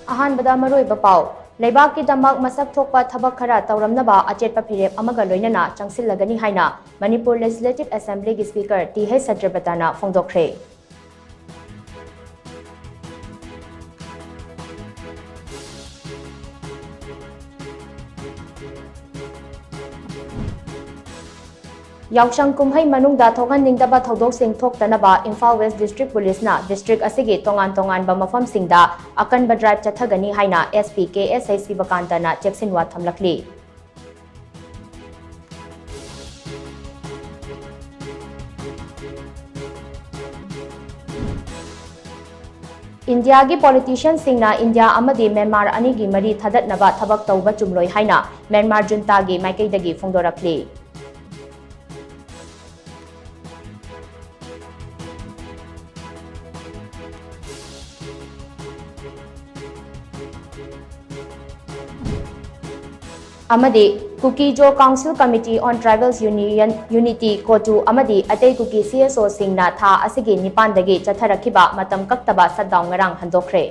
अहानबदा मरोइबा पाउ लेबाक की दमक मसक थोकपा थबक खरा तौरमनबा अचेतपा फिरेप अमगा लोइनना चंगसिलगनी हाइना मणिपुर लेजिस्लेटिव असेंबली की स्पीकर टी सज्जबताना फोंदोखरे। याउशंग कुमहै मनुंगदा थोगहन्निंगदबा थौदोकसिंग थोक्तनबा इम्फाल वेस्ट डिस्ट्रिक्ट पुलिसना डिस्ट्रिक्ट असिगी तोंगान तोंगानबा मफमसिंगदा अकनबा ड्राइव चथगनी हाइना एसपी KSI शिवकांतना चेक्सिनवा थमलखली। इंडिया की पॉलिटिशियन सिंगना इंडिया अमदी म्यांमार अनिगी मरी थदतनबा थबक तौबा चुमलोय हाइना म्यांमार जुंतागी माइकैदगी फोंदोरखली। अमदी कुकीजो council committee on tribals union unity कोटू अमदी अतै कुकी CSO सिंगना था असिगी निपानदगी चथरखिबा मतम कक्तबा सटडाउन ngarang हंदोखरे।